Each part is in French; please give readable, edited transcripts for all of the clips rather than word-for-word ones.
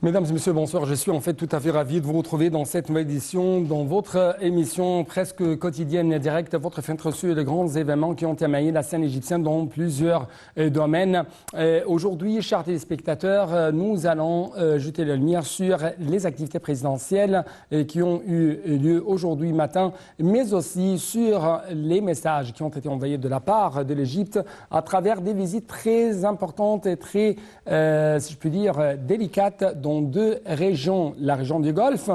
Mesdames et messieurs, bonsoir. Je suis en fait tout à fait ravi de vous retrouver dans cette nouvelle édition, dans votre émission presque quotidienne et directe, votre fenêtre sur les grands événements qui ont émaillé la scène égyptienne dans plusieurs domaines. Aujourd'hui, chers téléspectateurs, nous allons jeter la lumière sur les activités présidentielles qui ont eu lieu aujourd'hui matin, mais aussi sur les messages qui ont été envoyés de la part de l'Égypte à travers des visites très importantes et très, si je puis dire, délicates dans deux régions, la région du Golfe.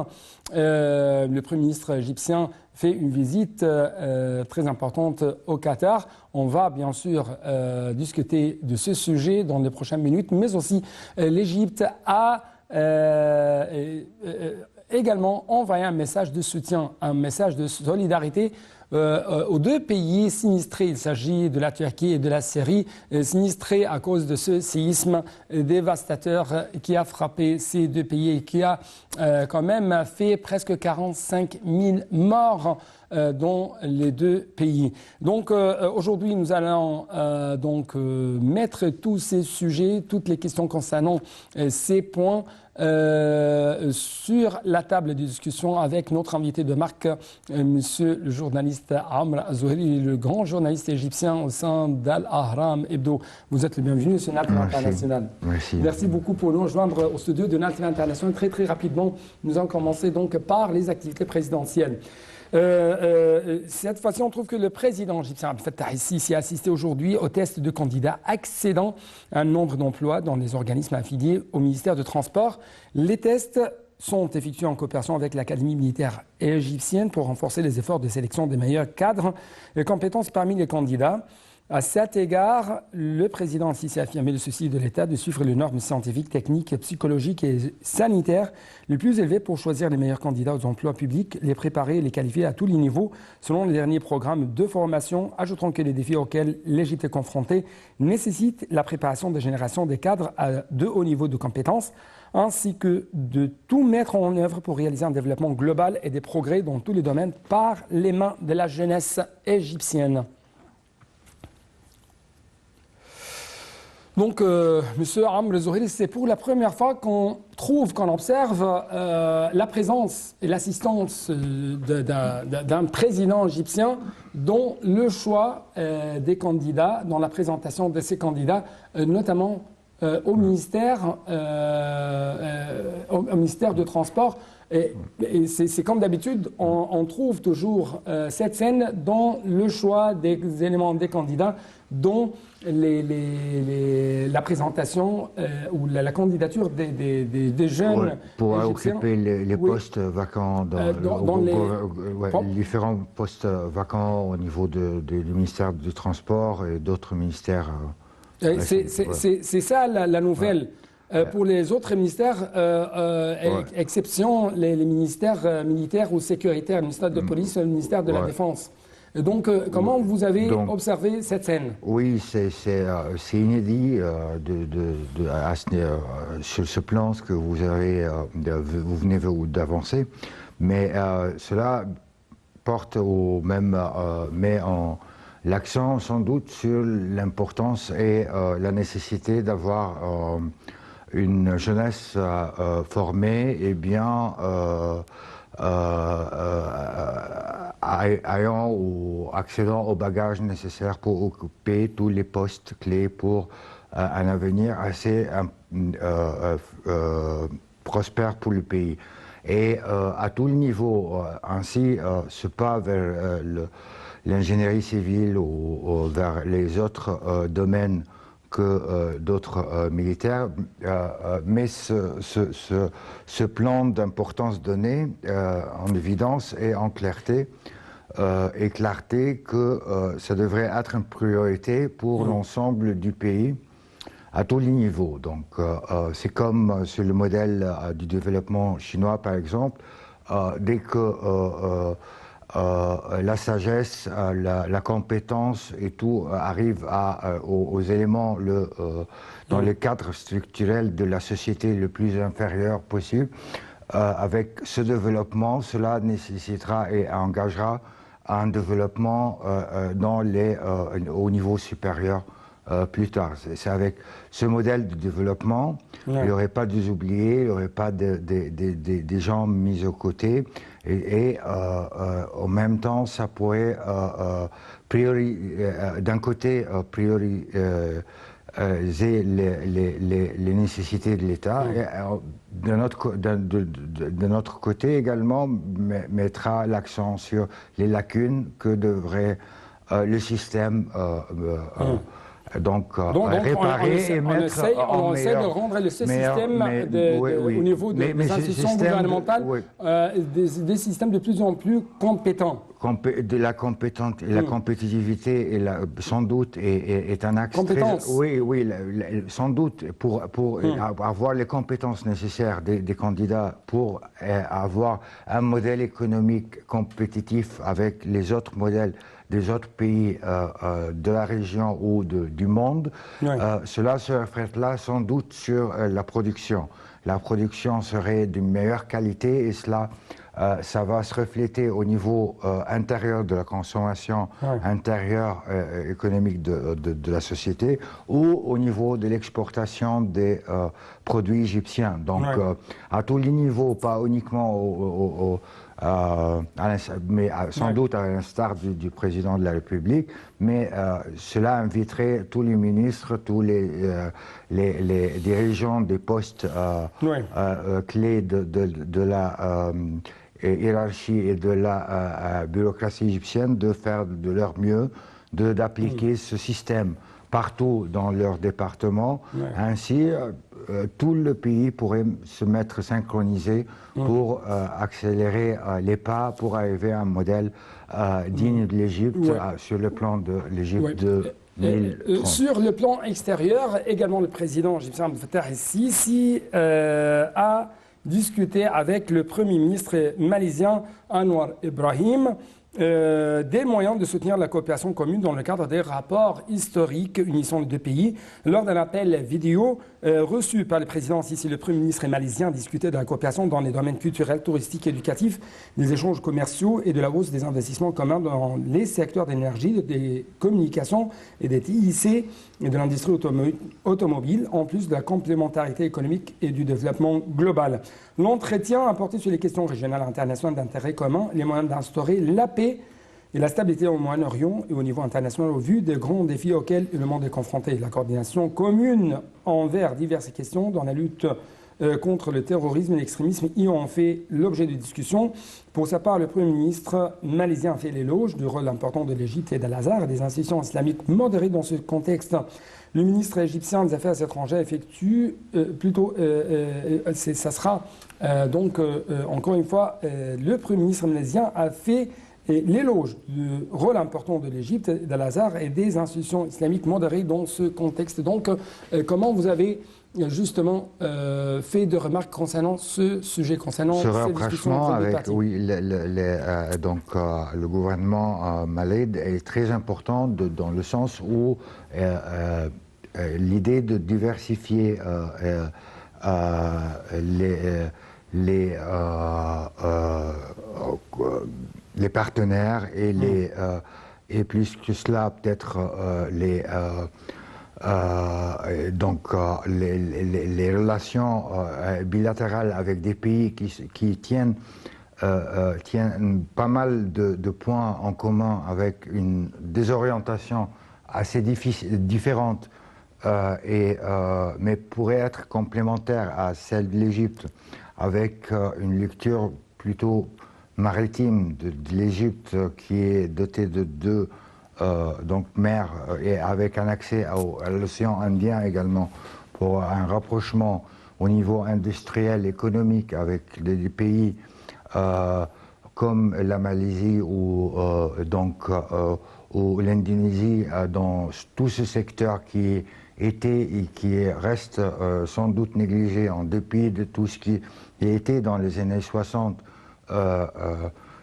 Le Premier ministre égyptien fait une visite très importante au Qatar. On va bien sûr discuter de ce sujet dans les prochaines minutes, mais aussi l'Égypte a également envoyé un message de soutien, un message de solidarité aux deux pays sinistrés. Il s'agit de la Turquie et de la Syrie, sinistrés à cause de ce séisme dévastateur qui a frappé ces deux pays et qui a quand même fait presque 45 000 morts dans les deux pays. Donc aujourd'hui, nous allons mettre tous ces sujets, toutes les questions concernant ces points sur la table de discussion avec notre invité de marque, monsieur le journaliste Amr Zohri, le grand journaliste égyptien au sein d'Al-Ahram Hebdo. Vous êtes le bienvenu sur NALTV International. Merci beaucoup pour nous rejoindre au studio de NALTV International. Très très rapidement, nous allons commencer donc par les activités présidentielles. Cette fois-ci, on trouve que le président égyptien Abdel Fattah el-Sisi a assisté aujourd'hui au test de candidats accédant à un nombre d'emplois dans les organismes affiliés au ministère de Transport. Les tests sont effectués en coopération avec l'Académie militaire égyptienne pour renforcer les efforts de sélection des meilleurs cadres et compétences parmi les candidats. À cet égard, le président Sisi a affirmé le souci de l'État de suivre les normes scientifiques, techniques, psychologiques et sanitaires les plus élevées pour choisir les meilleurs candidats aux emplois publics, les préparer et les qualifier à tous les niveaux selon les derniers programmes de formation. Ajoutons que les défis auxquels l'Égypte est confrontée nécessitent la préparation des générations des cadres à de hauts niveaux de compétences, ainsi que de tout mettre en œuvre pour réaliser un développement global et des progrès dans tous les domaines par les mains de la jeunesse égyptienne. Donc, monsieur Amr Zohri, c'est pour la première fois qu'on observe la présence et l'assistance d'un président égyptien dans le choix des candidats, dans la présentation de ces candidats, notamment au ministère de Transport. Et c'est comme d'habitude, on trouve toujours cette scène dans le choix des éléments des candidats, dont la présentation ou la candidature des jeunes pour égyptiens, occuper les postes vacants dans les différents postes vacants au niveau du ministère du Transport et d'autres ministères. C'est ça la nouvelle. Pour les autres ministères, exception les ministères militaires ou sécuritaires, le ministère de police, le ministère de la Défense. Donc, comment vous avez observé cette scène? Oui, c'est inédit sur ce plan ce que vous venez d'avancer, mais cela porte met l'accent sans doute sur l'importance et la nécessité d'avoir une jeunesse formée et bien ayant ou accédant au bagage nécessaire pour occuper tous les postes clés pour un avenir assez prospère pour le pays. Et à tous les niveaux, ainsi ce pas vers l'ingénierie civile ou vers les autres domaines que d'autres militaires, met ce plan d'importance donné en évidence et en clarté, que ça devrait être une priorité pour l'ensemble du pays à tous les niveaux. Donc c'est comme sur le modèle du développement chinois par exemple, dès que la sagesse, la compétence et tout arrive aux éléments dans le cadre structurel de la société le plus inférieur possible. Avec ce développement, cela nécessitera et engagera un développement au niveau supérieur plus tard. C'est avec ce modèle de développement, il n'y aurait pas des oubliés, il n'y aurait pas des gens mis aux côtés, et en même temps, ça pourrait, d'un côté, prioriser les nécessités de l'État, et de notre côté également, mettra l'accent sur les lacunes que devrait le système donc réparer et mettre on essaie de rendre le système au niveau des institutions gouvernementales des systèmes de plus en plus compétents. La compétitivité sans doute est un axe compétence. Oui, sans doute pour avoir les compétences nécessaires des candidats pour avoir un modèle économique compétitif avec les autres modèles des autres pays de la région ou du monde. Cela se reflètera sans doute sur la production. La production serait d'une meilleure qualité, et cela ça va se refléter au niveau intérieur de la consommation intérieure économique de la société, ou au niveau de l'exportation des produits égyptiens. Donc à tous les niveaux, pas uniquement mais sans doute à l'instar du président de la République, mais cela inviterait tous les ministres, tous les dirigeants des postes clés de la hiérarchie et de la bureaucratie égyptienne de faire de leur mieux, d'appliquer ce système partout dans leur département. Ainsi, tout le pays pourrait se mettre synchronisé pour accélérer les pas pour arriver à un modèle digne de l'Égypte sur le plan de l'Égypte de 2030. Sur le plan extérieur, également le président égyptien Abdel Fattah el-Sisi a discuté avec le Premier ministre malaisien Anwar Ibrahim des moyens de soutenir la coopération commune dans le cadre des rapports historiques unissant les deux pays. Lors d'un appel vidéo reçu par le président Sisi, le Premier ministre malaisien discutait de la coopération dans les domaines culturels, touristiques, éducatifs, des échanges commerciaux et de la hausse des investissements communs dans les secteurs d'énergie, des communications et des TIC et de l'industrie automobile, en plus de la complémentarité économique et du développement global. L'entretien a porté sur les questions régionales et internationales d'intérêt commun, les moyens d'instaurer la paix et la stabilité au Moyen-Orient et au niveau international au vu des grands défis auxquels le monde est confronté. La coordination commune envers diverses questions dans la lutte contre le terrorisme et l'extrémisme y ont fait l'objet de discussions. Pour sa part, le Premier ministre malaisien a fait l'éloge du rôle important de l'Égypte et d'Al-Azhar et des institutions islamiques modérées dans ce contexte. Le ministre égyptien des Affaires étrangères effectue ça sera donc encore une fois le Premier ministre malaisien a fait l'éloge du rôle important de l'Égypte, d'Al-Azhar et des institutions islamiques modérées dans ce contexte. Donc, comment vous avez justement fait de remarques concernant ce sujet, concernant ces discussions avec, donc le gouvernement malais est très important dans le sens où l'idée de diversifier les partenaires et et plus que cela peut-être les relations bilatérales avec des pays qui tiennent pas mal de points en commun avec une désorientation assez différente mais pourrait être complémentaire à celle de l'Égypte, avec une lecture plutôt maritime de l'Égypte qui est dotée de deux mers et avec un accès à l'océan Indien également, pour un rapprochement au niveau industriel, économique avec des pays comme la Malaisie ou l'Indonésie, dans tout ce secteur qui était et qui reste sans doute négligé en dépit de tout ce qui était dans les années 60.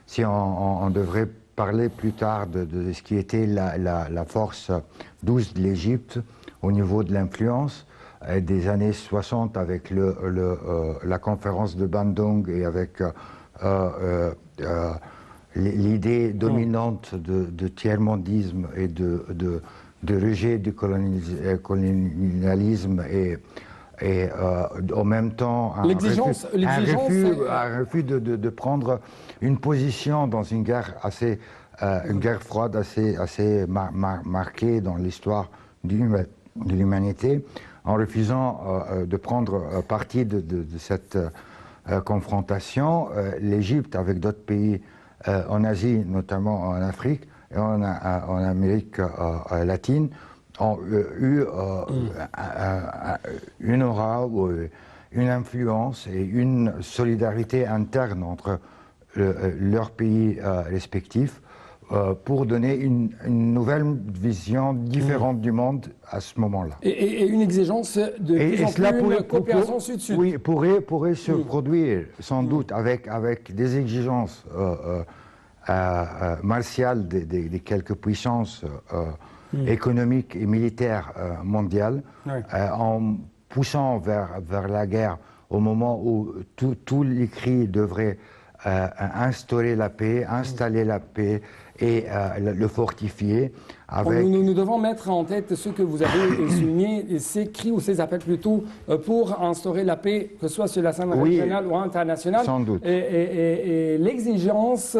Si on devrait parler plus tard de ce qui était la force douce de l'Égypte au niveau de l'influence des années 60 avec la conférence de Bandung et avec l'idée dominante de tiers-mondisme et de de rejet du colonialisme et en même temps un refus de prendre une position dans une guerre une guerre froide assez marquée dans l'histoire de l'humanité, en refusant de prendre parti de cette confrontation. L'Égypte, avec d'autres pays en Asie, notamment en Afrique et en Amérique latine, ont eu une aura, une influence et une solidarité interne entre leurs pays respectifs pour donner une nouvelle vision différente du monde à ce moment-là. Et une exigence de plus en plus une coopération sud-sud. Oui, pourrait se produire sans doute avec des exigences martiales des quelques puissances économiques et militaires mondiales, en poussant vers la guerre au moment où tous les cris devraient installer la paix et le fortifier. Nous devons mettre en tête ce que vous avez souligné, ces cris ou ces appels plutôt pour instaurer la paix, que ce soit sur la scène régionale ou internationale. Sans doute. Et l'exigence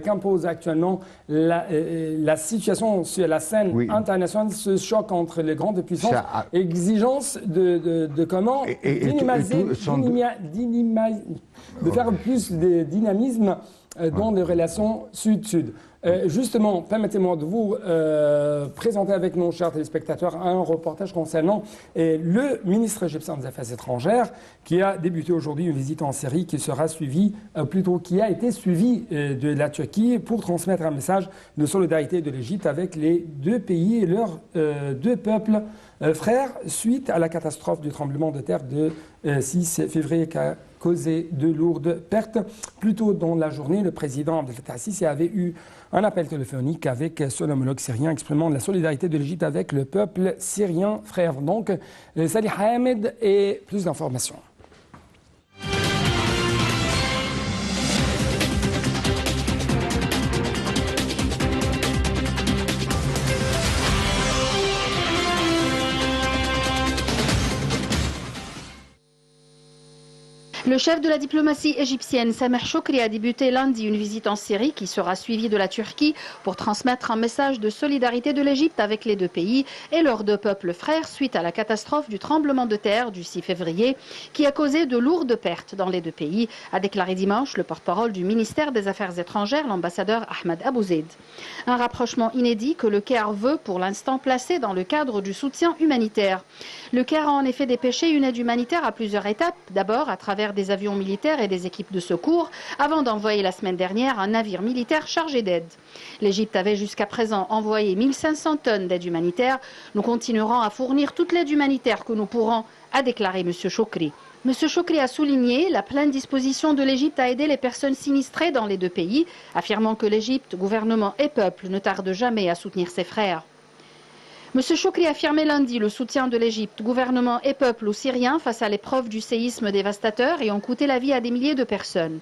qu'impose actuellement la situation sur la scène internationale, ce choc entre les grandes puissances, exigence de comment de faire plus de dynamisme dans les relations sud-sud. Justement, permettez-moi de vous présenter avec nos chers téléspectateurs un reportage concernant le ministre égyptien des Affaires étrangères qui a débuté aujourd'hui une visite en Syrie qui sera suivie, qui a été suivie de la Turquie pour transmettre un message de solidarité de l'Égypte avec les deux pays et leurs deux peuples frères suite à la catastrophe du tremblement de terre de 6 février qui a causé de lourdes pertes. Plus tôt dans la journée, le président Abdel Fattah al-Sisi avait eu un appel téléphonique avec son homologue syrien exprimant la solidarité de l'Égypte avec le peuple syrien frère. Donc, Salih Hamed et plus d'informations. Le chef de la diplomatie égyptienne, Sameh Choukri, a débuté lundi une visite en Syrie qui sera suivie de la Turquie pour transmettre un message de solidarité de l'Égypte avec les deux pays et leurs deux peuples frères suite à la catastrophe du tremblement de terre du 6 février qui a causé de lourdes pertes dans les deux pays, a déclaré dimanche le porte-parole du ministère des Affaires étrangères, l'ambassadeur Ahmed Abouzeid. Un rapprochement inédit que le Caire veut pour l'instant placer dans le cadre du soutien humanitaire. Le Caire a en effet dépêché une aide humanitaire à plusieurs étapes, d'abord à travers des avions militaires et des équipes de secours, avant d'envoyer la semaine dernière un navire militaire chargé d'aide. L'Égypte avait jusqu'à présent envoyé 1500 tonnes d'aide humanitaire. Nous continuerons à fournir toute l'aide humanitaire que nous pourrons, a déclaré M. Choukri. M. Choukri a souligné la pleine disposition de l'Égypte à aider les personnes sinistrées dans les deux pays, affirmant que l'Égypte, gouvernement et peuple, ne tarde jamais à soutenir ses frères. M. Choukri a affirmé lundi le soutien de l'Égypte, gouvernement et peuple aux Syriens face à l'épreuve du séisme dévastateur et ont coûté la vie à des milliers de personnes.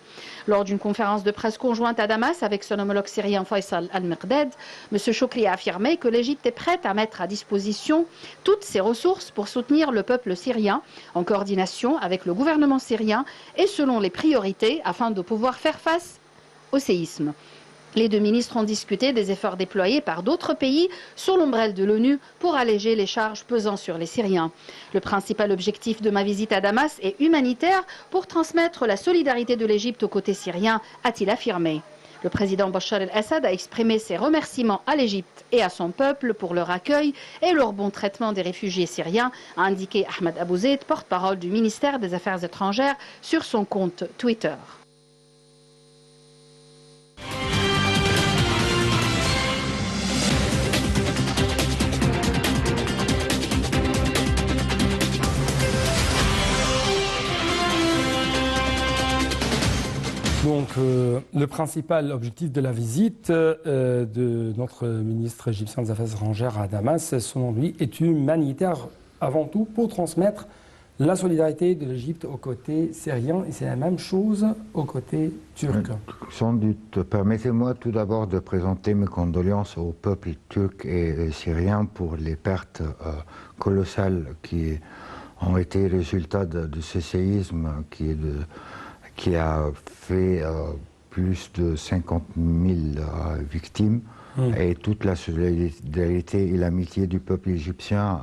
Lors d'une conférence de presse conjointe à Damas avec son homologue syrien Faisal Al-Miqdad, M. Choukri a affirmé que l'Égypte est prête à mettre à disposition toutes ses ressources pour soutenir le peuple syrien en coordination avec le gouvernement syrien et selon les priorités afin de pouvoir faire face au séisme. Les deux ministres ont discuté des efforts déployés par d'autres pays sous l'ombrelle de l'ONU pour alléger les charges pesant sur les Syriens. Le principal objectif de ma visite à Damas est humanitaire pour transmettre la solidarité de l'Égypte aux côtés syriens, a-t-il affirmé. Le président Bachar el-Assad a exprimé ses remerciements à l'Égypte et à son peuple pour leur accueil et leur bon traitement des réfugiés syriens, a indiqué Ahmed Abouzeid, porte-parole du ministère des Affaires étrangères, sur son compte Twitter. Donc, le principal objectif de la visite de notre ministre égyptien des Affaires étrangères à Damas, selon lui, est humanitaire avant tout pour transmettre la solidarité de l'Égypte aux côtés syriens et c'est la même chose aux côtés turcs. Sans doute. Permettez-moi tout d'abord de présenter mes condoléances au peuple turc et syrien pour les pertes colossales qui ont été résultat de ce séisme qui a fait plus de 50 000 victimes. Et toute la solidarité et l'amitié du peuple égyptien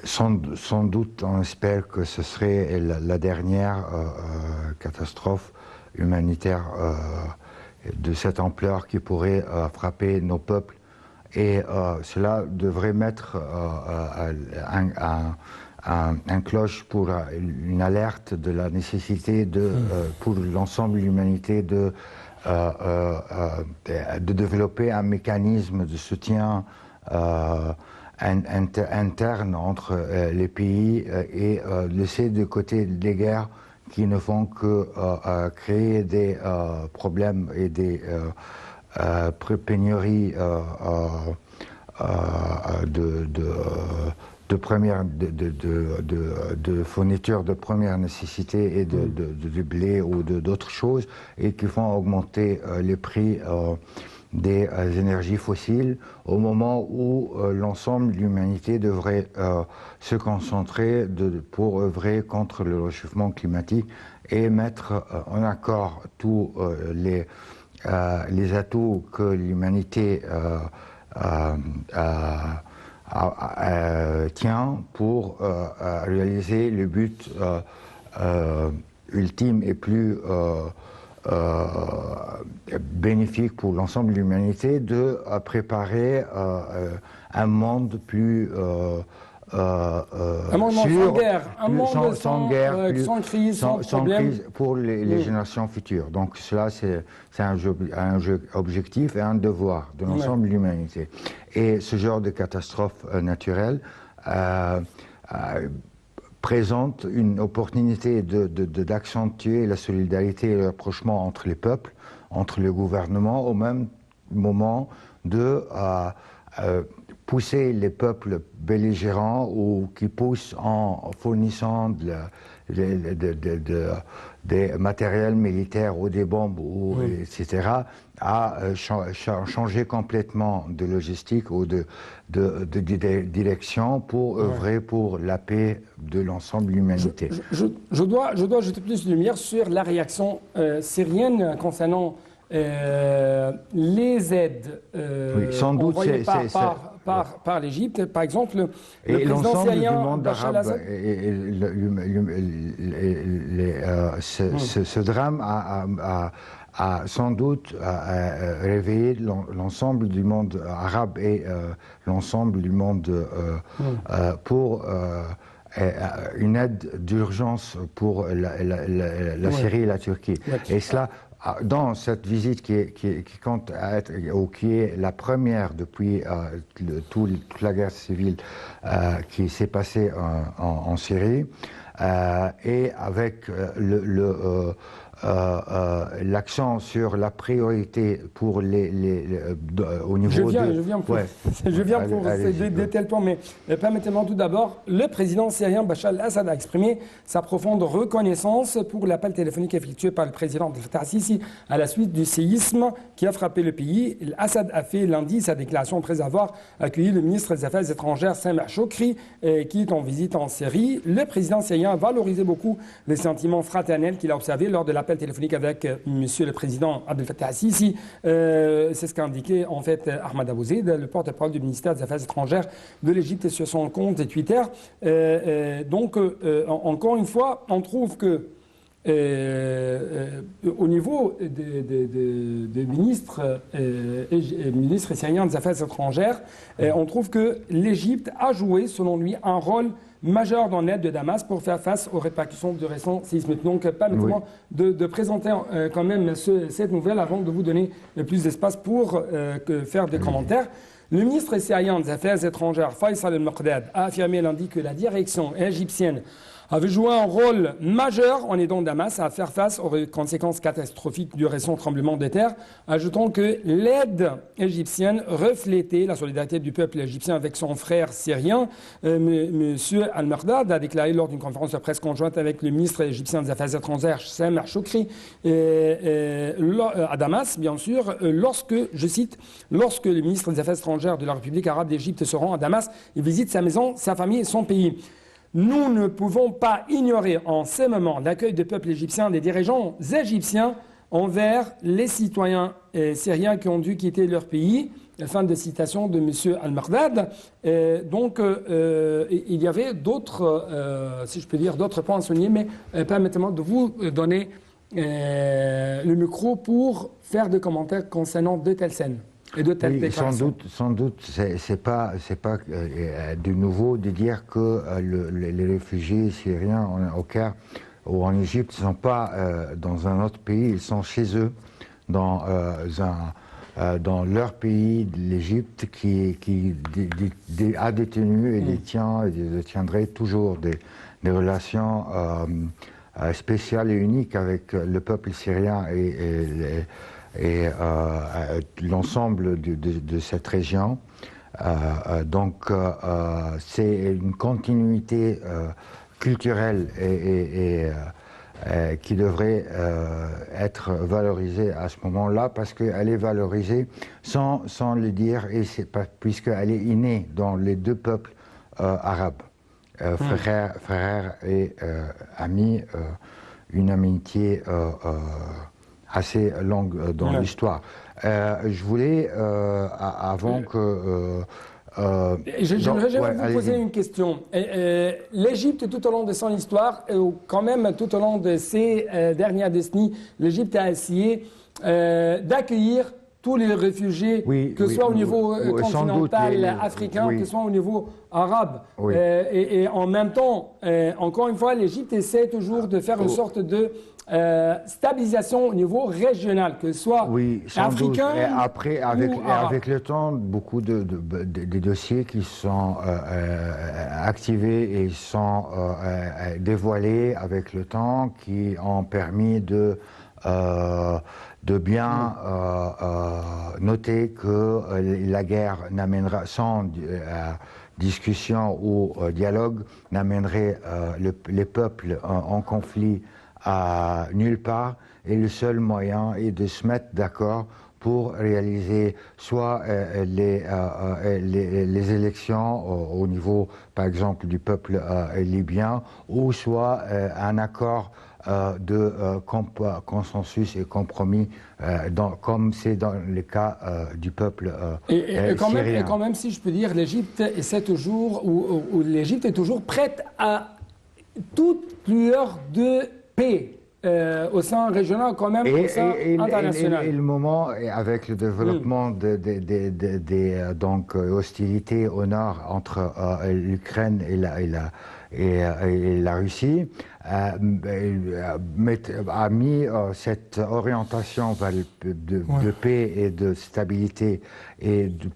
sans doute, on espère que ce serait la dernière catastrophe humanitaire de cette ampleur qui pourrait frapper nos peuples. Et cela devrait mettre un cloche pour une alerte de la nécessité pour l'ensemble de l'humanité de développer un mécanisme de soutien interne entre les pays et laisser de côté des guerres qui ne font que créer des problèmes et des pénuries de fournitures de première nécessité et de blé ou d'autres choses et qui font augmenter les prix des énergies fossiles au moment où l'ensemble de l'humanité devrait se concentrer pour œuvrer contre le réchauffement climatique et mettre en accord tous les atouts que l'humanité tient pour réaliser le but ultime et plus bénéfique pour l'ensemble de l'humanité de préparer un monde plus un monde sans guerre, un monde sans crise, sans problème. Crise pour les générations futures. Donc cela, c'est un objectif et un devoir de l'ensemble de l'humanité. Et ce genre de catastrophe naturelle présente une opportunité d'accentuer la solidarité et le rapprochement entre les peuples, entre les gouvernements, au même moment de pousser les peuples belligérants ou qui poussent en fournissant des matériels militaires ou des bombes, etc., à changer complètement de logistique ou de direction pour œuvrer pour la paix de l'ensemble de l'humanité. Je dois jeter plus de lumière sur la réaction syrienne concernant les aides envoyées par l'Égypte. Par exemple, le président syrien Bachar al-Assad. Ce drame a sans doute réveillé l'ensemble du monde arabe et l'ensemble du monde pour une aide d'urgence pour la Syrie et la Turquie. Et cela, dans cette visite qui compte être, ou qui est la première depuis toute la guerre civile qui s'est passée en Syrie, et avec l'accent sur la priorité pour au niveau Je viens pour de tels points, mais permettez-moi tout d'abord, le président syrien Bachar al-Assad a exprimé sa profonde reconnaissance pour l'appel téléphonique effectué par le président Abdel Fattah al-Sisi à la suite du séisme qui a frappé le pays. Assad a fait lundi sa déclaration après avoir accueilli le ministre des Affaires étrangères Sameh Shoukry qui est en visite en Syrie. Le président syrien a valorisé beaucoup les sentiments fraternels qu'il a observés lors de l'appel téléphonique avec monsieur le président Abdel Fattah al-Sisi. C'est ce qu'a indiqué en fait Ahmad Abou Zeid, le porte-parole du ministère des Affaires étrangères de l'Égypte sur son compte Twitter. Donc, encore une fois, on trouve que au niveau des ministres syriens des Affaires étrangères, on trouve que l'Égypte a joué, selon lui, un rôle majeur dans l'aide de Damas pour faire face aux répercussions du récent séisme. Donc, permettez-moi de présenter quand même cette nouvelle avant de vous donner plus d'espace pour faire des commentaires. Le ministre syrien des Affaires étrangères, Faisal al-Maqdad, a affirmé lundi que la direction égyptienne avait joué un rôle majeur en aidant Damas à faire face aux conséquences catastrophiques du récent tremblement de terre, ajoutant que l'aide égyptienne reflétait la solidarité du peuple égyptien avec son frère syrien. Monsieur Al-Merdad a déclaré lors d'une conférence de presse conjointe avec le ministre égyptien des Affaires étrangères, Sameh Choukri, à Damas, bien sûr, je cite, lorsque le ministre des Affaires étrangères de la République arabe d'Égypte se rend à Damas, il visite sa maison, sa famille et son pays. Nous ne pouvons pas ignorer en ces moments l'accueil du peuple égyptien, des dirigeants égyptiens envers les citoyens syriens qui ont dû quitter leur pays. Fin de citation de M. Al-Merdad. Donc, il y avait d'autres, si je peux dire, d'autres points à souligner, mais permettez-moi de vous donner le micro pour faire des commentaires concernant de telles scènes. Et de telles déclarations. Sans doute, c'est pas de nouveau de dire que les réfugiés syriens au Caire ou en Égypte ne sont pas dans un autre pays, ils sont chez eux, dans leur pays, l'Égypte, qui a détenu et détiendrait toujours des relations spéciales et uniques avec le peuple syrien et l'ensemble de cette région. Donc c'est une continuité culturelle qui devrait être valorisée à ce moment-là, parce qu'elle est valorisée sans le dire, et puisqu'elle est innée dans les deux peuples arabes, frères et amis, une amitié assez longue dans l'histoire. Je voulais, avant que... J'aimerais vous poser une question. L'Égypte, tout au long de son histoire, et quand même tout au long de ces dernières décennies, l'Égypte a essayé d'accueillir tous les réfugiés, que ce soit au niveau continental africain, que ce soit au niveau arabe. Et en même temps, encore une fois, l'Égypte essaie toujours de faire une sorte de stabilisation au niveau régional, que ce soit africain. Et après, avec le temps, beaucoup de dossiers qui sont activés et sont dévoilés avec le temps, qui ont permis de bien noter que la guerre n'amènera, sans discussion ou dialogue, n'amènerait les peuples en conflit à nulle part, et le seul moyen est de se mettre d'accord pour réaliser soit les élections au niveau, par exemple, du peuple libyen, ou soit un accord de consensus et compromis, comme c'est dans le cas du peuple syrien. Et quand même, si je peux dire, l'Égypte essaie toujours, ou l'Égypte est toujours prête à toute lueur de paix au sein régional, quand même, au sein international. Et le moment, avec le développement des hostilités au nord entre l'Ukraine et la Russie, a mis cette orientation de paix et de stabilité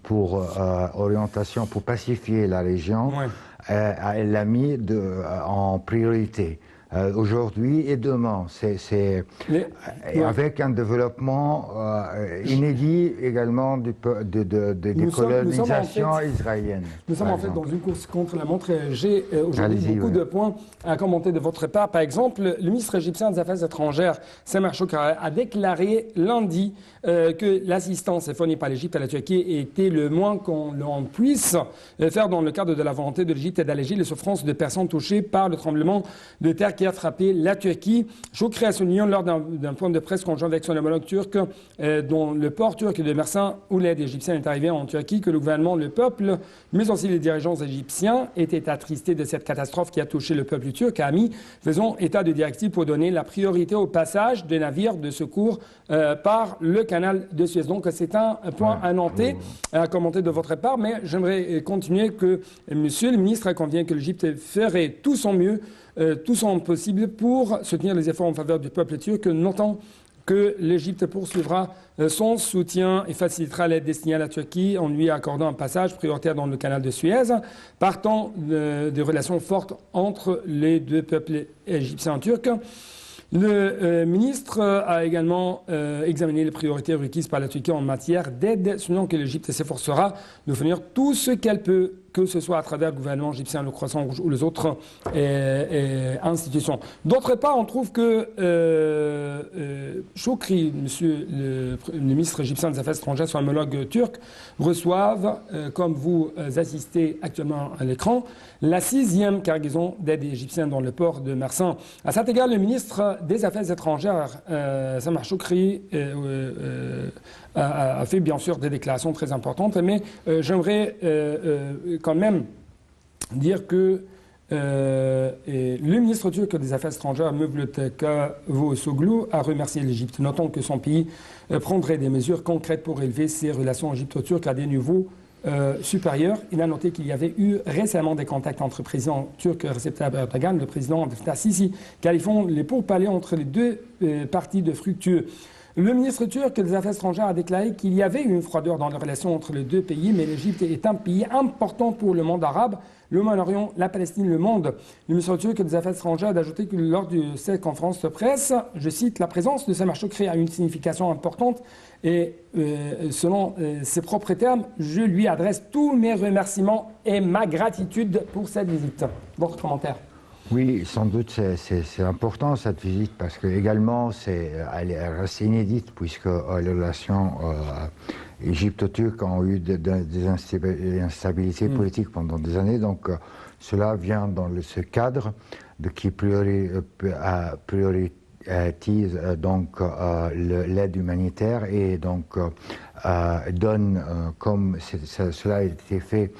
pour orientation pour pacifier la région. Elle l'a mis en priorité. Aujourd'hui et demain, avec un développement inédit également des colonisations israéliennes. Nous sommes en fait dans une course contre la montre. J'ai aujourd'hui beaucoup de points à commenter de votre part. Par exemple, le ministre égyptien des Affaires étrangères, Sameh Choukri, a déclaré lundi que l'assistance fournie par l'Égypte à la Turquie était le moins qu'on puisse faire dans le cadre de la volonté de l'Égypte d'alléger les souffrances de personnes touchées par le tremblement de terre qui a frappé la Turquie. Choukri a souligné lors d'un point de presse conjoint avec son homologue turc, dont le port turc de Mersin, où l'aide égyptienne est arrivée en Turquie, que le gouvernement, le peuple, mais aussi les dirigeants égyptiens étaient attristés de cette catastrophe qui a touché le peuple turc, a mis, faisant état de directive pour donner la priorité au passage des navires de secours par le canal de Suez. Donc c'est un point à noter, à commenter de votre part, mais j'aimerais continuer que Monsieur le ministre convient que l'Égypte ferait tout son mieux, tout son possible pour soutenir les efforts en faveur du peuple turc, notant que l'Égypte poursuivra son soutien et facilitera l'aide destinée à la Turquie en lui accordant un passage prioritaire dans le canal de Suez, partant de relations fortes entre les deux peuples égyptiens et turcs. Le ministre a également examiné les priorités requises par la Turquie en matière d'aide, soulignant que l'Égypte s'efforcera de fournir tout ce qu'elle peut, que ce soit à travers le gouvernement égyptien, le Croissant Rouge ou les autres institutions. D'autre part, on trouve que Choukri, monsieur le ministre égyptien des Affaires étrangères, son homologue turc, reçoivent, comme vous assistez actuellement à l'écran, la 6e cargaison d'aide égyptienne dans le port de Mersin. À cet égard, le ministre des Affaires étrangères, Sameh Choukri, a fait bien sûr des déclarations très importantes, mais j'aimerais quand même dire que le ministre turc des Affaires étrangères, Mevlut Cavusoglu, a remercié l'Égypte, notant que son pays prendrait des mesures concrètes pour élever ses relations égypto-turques à des niveaux supérieurs. Il a noté qu'il y avait eu récemment des contacts entre le président turc Recep Tayyip Erdogan et le président Abdel Fattah Sisi, qualifiant les pourparlers entre les deux parties de fructueux. Le ministre turc des Affaires étrangères a déclaré qu'il y avait une froideur dans les relations entre les deux pays, mais l'Égypte est un pays important pour le monde arabe, le Moyen-Orient, la Palestine, le monde. Le ministre turc des Affaires étrangères a ajouté que lors de cette conférence de presse, je cite, la présence de Sameh Choukri a une signification importante et selon ses propres termes, je lui adresse tous mes remerciements et ma gratitude pour cette visite. Votre commentaire? Oui, sans doute c'est important cette visite parce que également elle est assez inédite puisque les relations égypto-turques ont eu des instabilités politiques pendant des années. Donc cela vient dans ce cadre qui priorise donc l'aide humanitaire et donc donne, comme cela a été fait,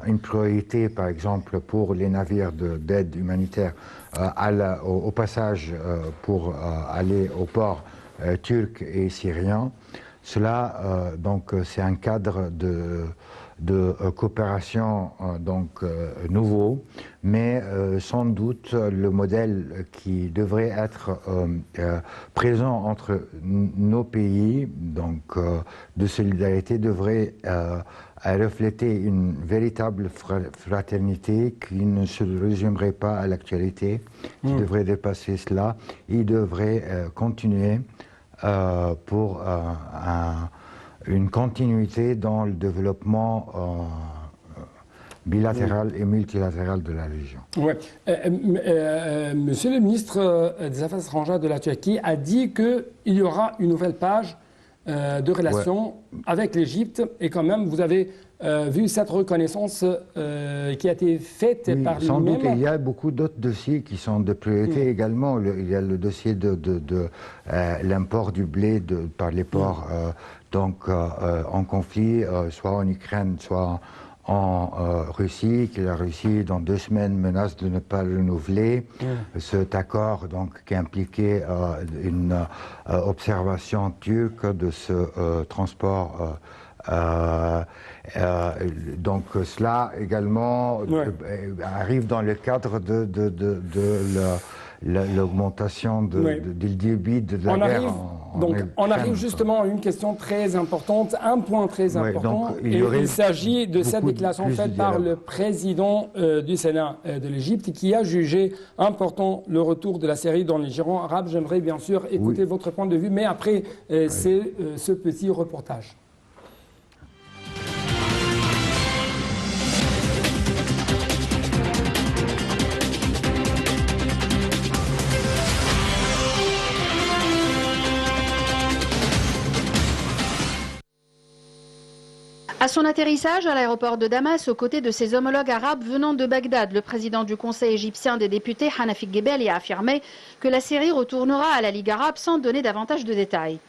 une priorité, par exemple, pour les navires d'aide humanitaire au passage pour aller au port turc et syrien. Cela, donc, c'est un cadre de coopération nouveau, mais sans doute le modèle qui devrait être présent entre nos pays, donc de solidarité, devrait refléter une véritable fraternité qui ne se résumerait pas à l'actualité, qui devrait dépasser cela. Il devrait continuer pour une continuité dans le développement bilatéral et multilatéral de la région. Ouais. Monsieur le ministre des Affaires étrangères de la Turquie a dit qu'il y aura une nouvelle page de relations avec l'Égypte et quand même vous avez vu cette reconnaissance qui a été faite par lui-même. Sans doute, il y a beaucoup d'autres dossiers qui sont de priorité également. Il y a le dossier de l'import du blé par les ports en conflit, soit en Ukraine, soit en Russie, que la Russie, dans 2 semaines, menace de ne pas renouveler cet accord qui impliquait une observation turque de ce transport. Donc cela également arrive dans le cadre de l'augmentation du débit de la guerre. On arrive justement à une question très importante, un point très important. Il s'agit de cette déclaration faite par le président du Sénat de l'Égypte qui a jugé important le retour de la Syrie dans les giron arabes. J'aimerais bien sûr écouter votre point de vue, mais après ce petit reportage. À son atterrissage à l'aéroport de Damas, aux côtés de ses homologues arabes venant de Bagdad, le président du Conseil égyptien des députés, Hanafi Gebeli, a affirmé que la Syrie retournera à la Ligue arabe sans donner davantage de détails.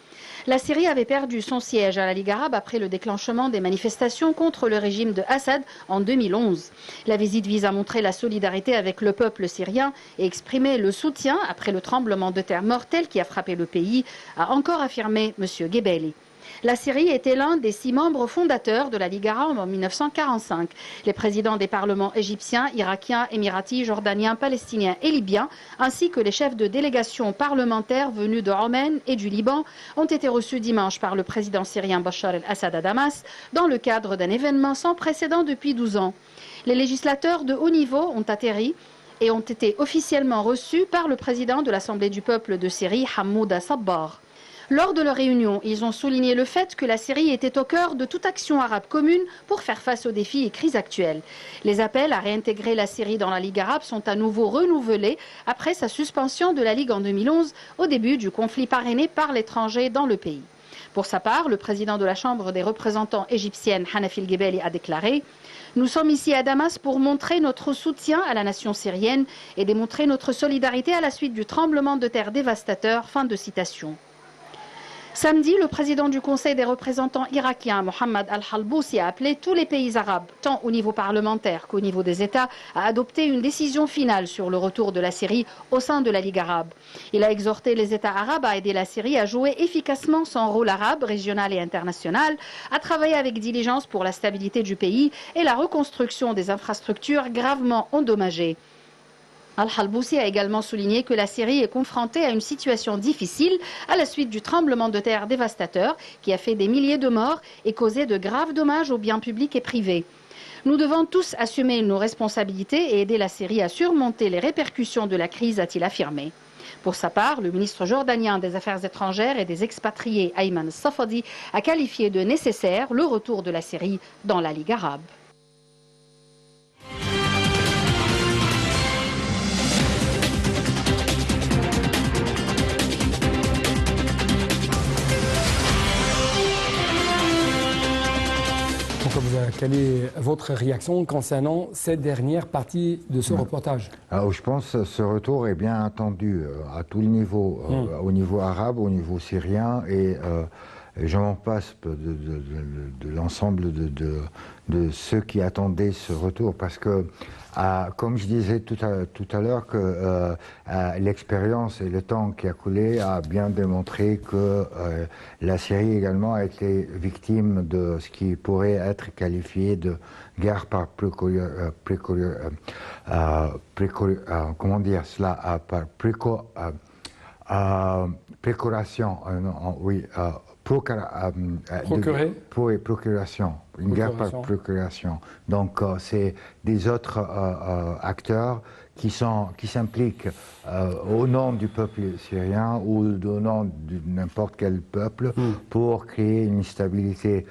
La Syrie avait perdu son siège à la Ligue arabe après le déclenchement des manifestations contre le régime de Assad en 2011. La visite vise à montrer la solidarité avec le peuple syrien et exprimer le soutien après le tremblement de terre mortel qui a frappé le pays, a encore affirmé M. Gebeli. La Syrie était l'un des 6 membres fondateurs de la Ligue arabe en 1945. Les présidents des parlements égyptiens, irakiens, émiratis, jordaniens, palestiniens et libyens, ainsi que les chefs de délégations parlementaires venus de Oman et du Liban, ont été reçus dimanche par le président syrien Bachar el-Assad à Damas, dans le cadre d'un événement sans précédent depuis 12 ans. Les législateurs de haut niveau ont atterri et ont été officiellement reçus par le président de l'Assemblée du peuple de Syrie, Hamouda Sabbar. Lors de leur réunion, ils ont souligné le fait que la Syrie était au cœur de toute action arabe commune pour faire face aux défis et crises actuelles. Les appels à réintégrer la Syrie dans la Ligue arabe sont à nouveau renouvelés après sa suspension de la Ligue en 2011 au début du conflit parrainé par l'étranger dans le pays. Pour sa part, le président de la Chambre des représentants égyptienne, Hanaf El-Gebeli, a déclaré « Nous sommes ici à Damas pour montrer notre soutien à la nation syrienne et démontrer notre solidarité à la suite du tremblement de terre dévastateur. » Fin de citation. Samedi, le président du Conseil des représentants irakiens, Mohamed Al-Halboussi, a appelé tous les pays arabes, tant au niveau parlementaire qu'au niveau des États, à adopter une décision finale sur le retour de la Syrie au sein de la Ligue arabe. Il a exhorté les États arabes à aider la Syrie à jouer efficacement son rôle arabe, régional et international, à travailler avec diligence pour la stabilité du pays et la reconstruction des infrastructures gravement endommagées. Al-Halboussi a également souligné que la Syrie est confrontée à une situation difficile à la suite du tremblement de terre dévastateur qui a fait des milliers de morts et causé de graves dommages aux biens publics et privés. Nous devons tous assumer nos responsabilités et aider la Syrie à surmonter les répercussions de la crise, a-t-il affirmé. Pour sa part, le ministre jordanien des Affaires étrangères et des expatriés, Ayman Safadi, a qualifié de nécessaire le retour de la Syrie dans la Ligue arabe. Quelle est votre réaction concernant cette dernière partie de ce reportage? Alors, je pense que ce retour est bien attendu à tous les niveaux, au niveau arabe, au niveau syrien, et j'en passe de l'ensemble de ceux qui attendaient ce retour, parce que, comme je disais tout à l'heure, que l'expérience et le temps qui a coulé a bien démontré que la Syrie également a été victime de ce qui pourrait être qualifié de guerre par procuration, procuration, une guerre par procuration. Donc c'est des autres acteurs qui s'impliquent au nom du peuple syrien ou au nom de n'importe quel peuple pour créer une stabilité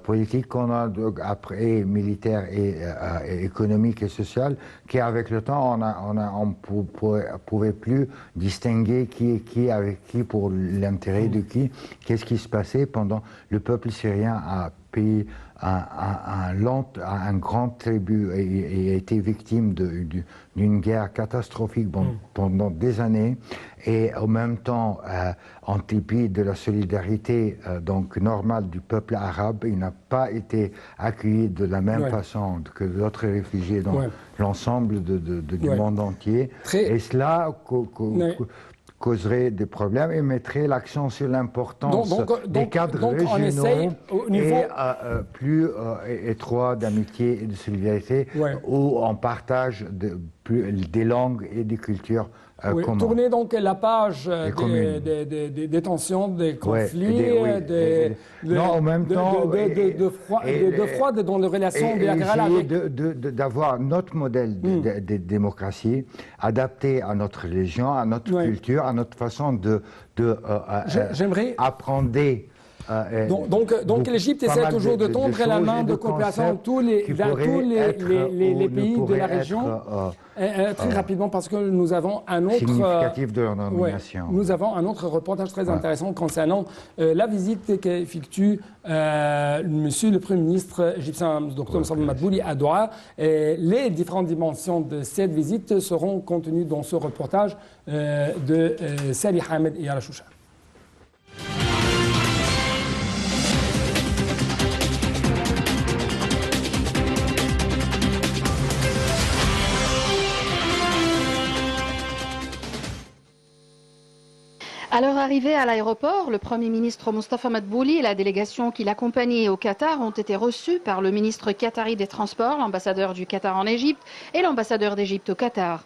politique qu'on a après militaire et économique et sociale, qui avec le temps on pouvait plus distinguer qui est qui avec qui pour l'intérêt de qui, qu'est-ce qui se passait pendant le peuple syrien a payé un grand tribut et a été victime d'une guerre catastrophique pendant des années, et en même temps, en dépit de la solidarité donc normale du peuple arabe, il n'a pas été accueilli de la même façon que d'autres réfugiés dans l'ensemble du monde entier. Et cela causerait des problèmes et mettrait l'accent sur l'importance des cadres régionaux et plus étroits d'amitié et de solidarité, où on partage des langues et des cultures communes. Tournez donc la page des tensions, des conflits, en même temps, de froide dans les relations bilatérales avec... d'avoir notre modèle de démocratie adapté à notre religion, à notre culture, à notre façon d'apprendre. Donc l'Égypte essaie toujours de tendre la main de coopération dans tous les pays de la région. Très rapidement, parce que nous avons un autre significatif de leur nomination. Nous avons un autre reportage très intéressant concernant la visite qu'effectue Monsieur le Premier ministre égyptien, Dr Moussa Madbouli, à Doha. Les différentes dimensions de cette visite seront contenues dans ce reportage de Salih Ahmed et Yara Choucha. À leur arrivée à l'aéroport, le Premier ministre Mostafa Madbouli et la délégation qui l'accompagnait au Qatar ont été reçus par le ministre qatari des Transports, l'ambassadeur du Qatar en Égypte et l'ambassadeur d'Égypte au Qatar.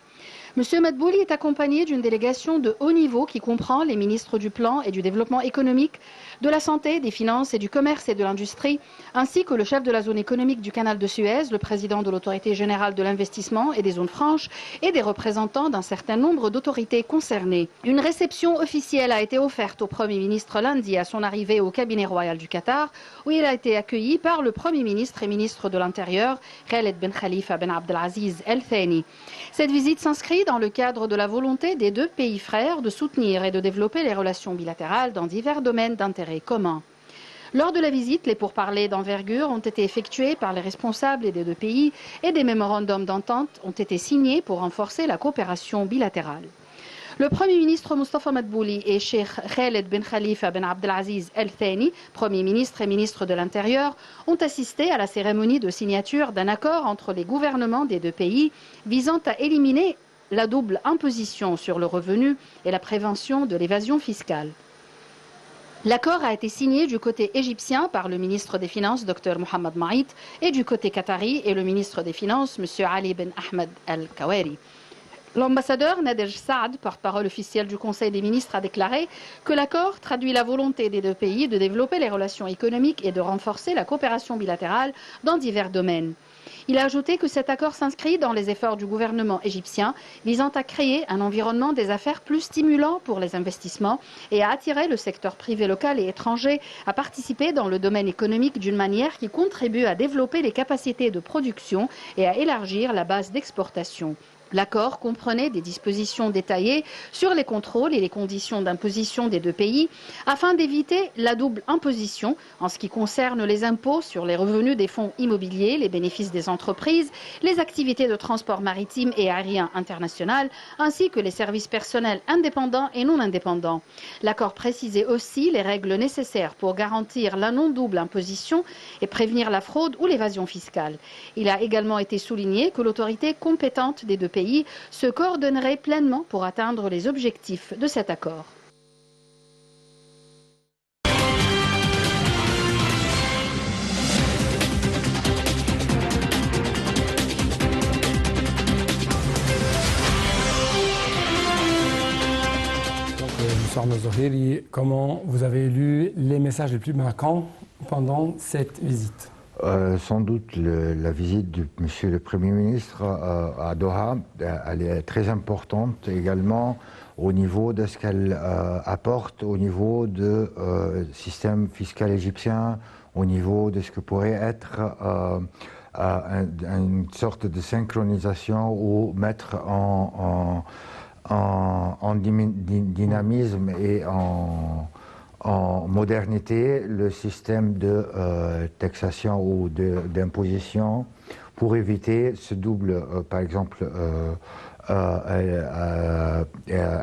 Monsieur Madbouli est accompagné d'une délégation de haut niveau qui comprend les ministres du Plan et du Développement économique, de la Santé, des Finances et du Commerce et de l'Industrie, ainsi que le chef de la zone économique du canal de Suez, le président de l'Autorité générale de l'investissement et des zones franches et des représentants d'un certain nombre d'autorités concernées. Une réception officielle a été offerte au Premier ministre lundi à son arrivée au cabinet royal du Qatar, où il a été accueilli par le Premier ministre et ministre de l'Intérieur, Khaled Ben Khalifa Ben Abdelaziz El Thani. Cette visite s'inscrit dans le cadre de la volonté des deux pays frères de soutenir et de développer les relations bilatérales dans divers domaines d'intérêt commun. Lors de la visite, les pourparlers d'envergure ont été effectués par les responsables des deux pays et des mémorandums d'entente ont été signés pour renforcer la coopération bilatérale. Le Premier ministre Mostafa Madbouli et Cheikh Khaled Ben Khalifa Ben Abdelaziz El Thani, Premier ministre et ministre de l'Intérieur, ont assisté à la cérémonie de signature d'un accord entre les gouvernements des deux pays visant à éliminer la double imposition sur le revenu et la prévention de l'évasion fiscale. L'accord a été signé du côté égyptien par le ministre des Finances, Dr Mohamed Maït, et du côté qatari et le ministre des Finances, M. Ali Ben Ahmed Al-Kawari. L'ambassadeur Nadej Saad, porte-parole officiel du Conseil des ministres, a déclaré que l'accord traduit la volonté des deux pays de développer les relations économiques et de renforcer la coopération bilatérale dans divers domaines. Il a ajouté que cet accord s'inscrit dans les efforts du gouvernement égyptien visant à créer un environnement des affaires plus stimulant pour les investissements et à attirer le secteur privé local et étranger à participer dans le domaine économique d'une manière qui contribue à développer les capacités de production et à élargir la base d'exportation. L'accord comprenait des dispositions détaillées sur les contrôles et les conditions d'imposition des deux pays afin d'éviter la double imposition en ce qui concerne les impôts sur les revenus des fonds immobiliers, les bénéfices des entreprises, les activités de transport maritime et aérien international, ainsi que les services personnels indépendants et non indépendants. L'accord précisait aussi les règles nécessaires pour garantir la non-double imposition et prévenir la fraude ou l'évasion fiscale. Il a également été souligné que l'autorité compétente des deux pays se coordonnerait pleinement pour atteindre les objectifs de cet accord. Monsieur Ahmed Zoheri, comment vous avez lu les messages les plus marquants pendant cette visite? Sans doute la visite du Monsieur le Premier ministre à Doha, elle est très importante également au niveau de ce qu'elle apporte au niveau du système fiscal égyptien, au niveau de ce que pourrait être une sorte de synchronisation ou mettre en dynamisme et en modernité le système de taxation ou d'imposition pour éviter ce double, par exemple,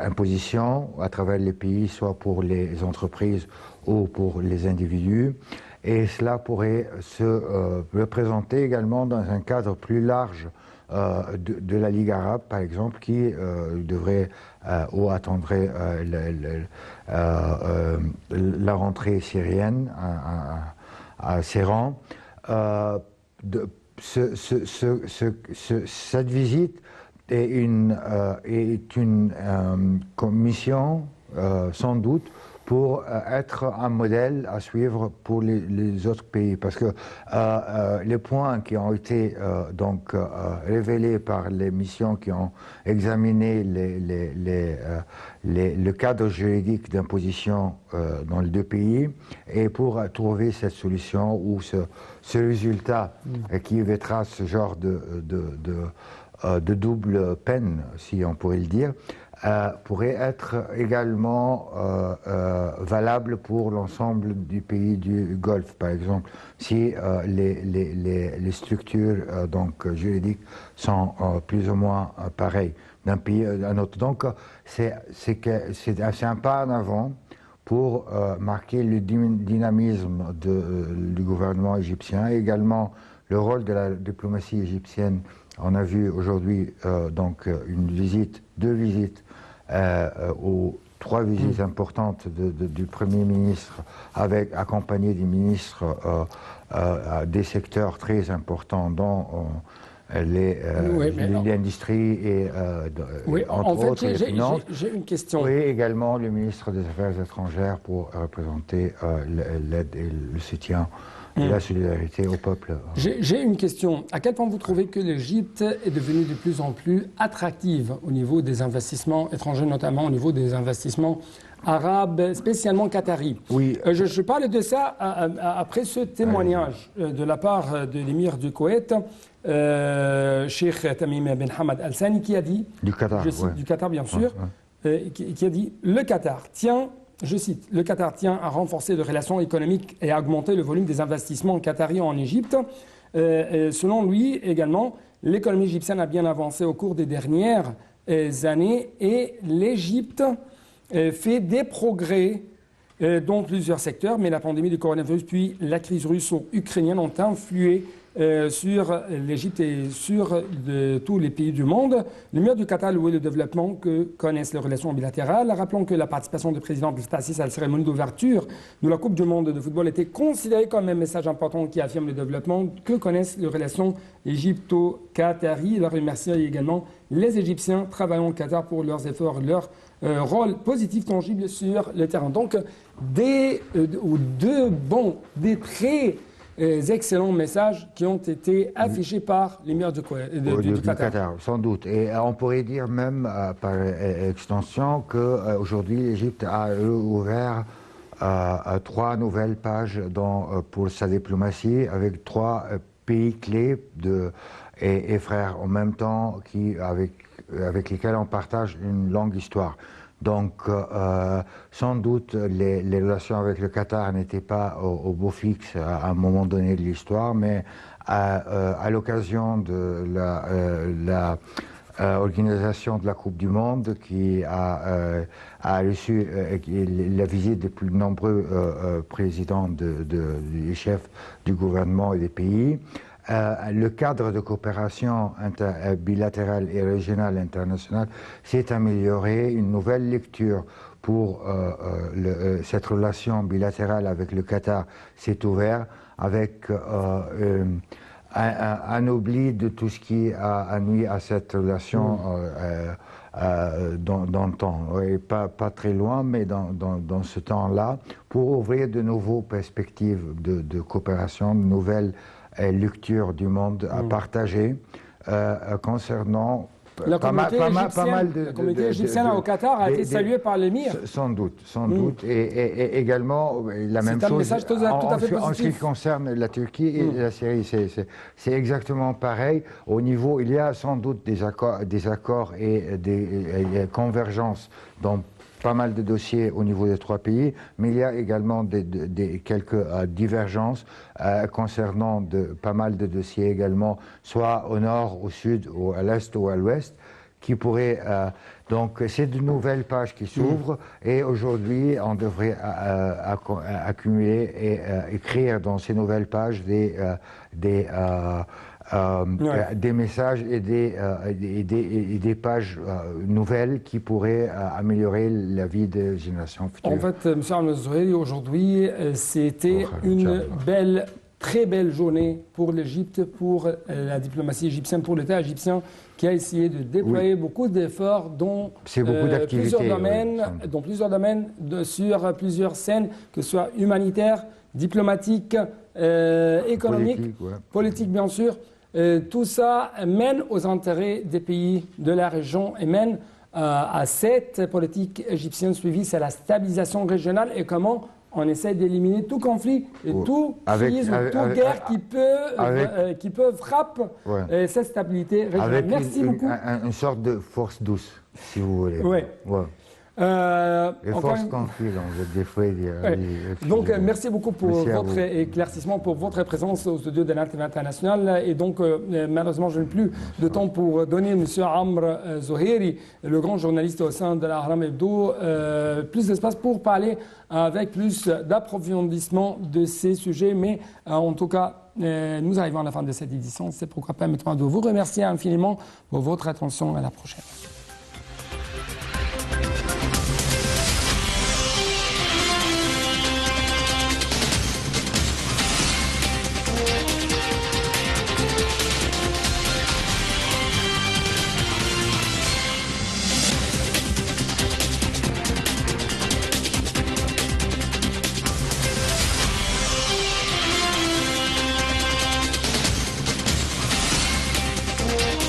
imposition à travers les pays, soit pour les entreprises ou pour les individus. Et cela pourrait se représenter également dans un cadre plus large de la Ligue arabe, par exemple, qui devrait ou attendrait la rentrée syrienne à ses rangs. Cette visite est une commission, sans doute, pour être un modèle à suivre pour les autres pays. Parce que les points qui ont été révélés par les missions qui ont examiné le cadre juridique d'imposition dans les deux pays, et pour trouver cette solution ou ce résultat qui évitera ce genre de double peine, si on pourrait le dire, pourrait être également valable pour l'ensemble du pays du Golfe, par exemple, si les structures juridiques sont plus ou moins pareilles d'un pays à un autre. Donc c'est un pas en avant pour marquer le dynamisme du gouvernement égyptien, et également le rôle de la diplomatie égyptienne. On a vu aujourd'hui deux visites 3 visites importantes du Premier ministre, accompagné des ministres des secteurs très importants dont l'industrie et entre autres les finances. J'ai une question. Oui, également le ministre des Affaires étrangères pour représenter l'aide et le soutien et la solidarité au peuple. J'ai une question. À quel point vous trouvez que l'Égypte est devenue de plus en plus attractive au niveau des investissements étrangers, notamment au niveau des investissements arabes, spécialement qataris? Oui. Je parle de ça après ce témoignage de la part de l'émir du Koweït, Cheikh Tamim Ben Hamad Al Thani, qui a dit, du Qatar, je cite, du Qatar bien sûr, qui a dit, le Qatar tient, je cite, le Qatar tient à renforcer les relations économiques et à augmenter le volume des investissements qataris en Égypte. Selon lui également, l'économie égyptienne a bien avancé au cours des dernières années et l'Égypte fait des progrès dans plusieurs secteurs, mais la pandémie du coronavirus puis la crise russo-ukrainienne ont influé sur l'Égypte et sur tous les pays du monde. L'émir du Qatar a loué le développement que connaissent les relations bilatérales. Rappelons que la participation du président Abdel Fattah al-Sisi à la cérémonie d'ouverture de la Coupe du monde de football était considérée comme un message important qui affirme le développement que connaissent les relations égypto-qataries. Il a remercié également les Égyptiens travaillant au Qatar pour leurs efforts, leur rôle positif tangible sur le terrain. Donc, des très excellents messages qui ont été affichés par l'émir du Qatar. Sans doute. Et on pourrait dire même, par extension, qu'aujourd'hui, l'Égypte a ouvert 3 nouvelles pages pour sa diplomatie avec 3 pays clés et frères en même temps avec lesquels on partage une longue histoire. Donc, sans doute, les relations avec le Qatar n'étaient pas au beau fixe à un moment donné de l'histoire, mais à l'occasion de l'organisation de la Coupe du Monde qui a reçu la visite des plus nombreux présidents des chefs du gouvernement et des pays, le cadre de coopération bilatérale et régionale internationale s'est amélioré. Une nouvelle lecture pour cette relation bilatérale avec le Qatar s'est ouverte avec un oubli de tout ce qui a nuit à cette relation dans le temps. Et pas très loin, mais dans ce temps-là, pour ouvrir de nouvelles perspectives de coopération, de nouvelles lecture du monde à partager concernant la communauté égyptienne au Qatar a été saluée par l'émir. Sans doute. Et également, la même chose tout à fait en ce qui concerne la Turquie et la Syrie. C'est exactement pareil. Au niveau, il y a sans doute des accords et des convergences dans pas mal de dossiers au niveau des 3 pays, mais il y a également quelques divergences concernant pas mal de dossiers également, soit au nord, au sud, à l'est ou à l'ouest, qui pourraient... donc c'est de nouvelles pages qui s'ouvrent et aujourd'hui on devrait accumuler et écrire dans ces nouvelles pages des messages et des pages nouvelles qui pourraient améliorer la vie des générations futures. En fait, M. Al-Zouheri, aujourd'hui, c'était une très belle journée pour l'Égypte, pour la diplomatie égyptienne, pour l'État égyptien, qui a essayé de déployer beaucoup d'efforts dans plusieurs domaines, sur plusieurs scènes, que ce soit humanitaire, diplomatique, économique, politique bien sûr. Tout ça mène aux intérêts des pays de la région et mène à cette politique égyptienne suivie, c'est la stabilisation régionale et comment on essaie d'éliminer tout conflit et tout crise, toute guerre qui peut frapper cette stabilité régionale. Avec merci beaucoup. Une sorte de force douce, si vous voulez. Oui. Les forces conflit, des fois. Donc, merci beaucoup pour votre éclaircissement, pour votre présence au studio de l'Alternative internationale. Et donc, malheureusement, je n'ai plus de temps pour donner M. Amr Zouheri, le grand journaliste au sein de l'Ahram Hebdo, plus d'espace pour parler avec plus d'approfondissement de ces sujets. Mais en tout cas, nous arrivons à la fin de cette édition. C'est pourquoi permettez-moi de vous remercier infiniment pour votre attention. À la prochaine.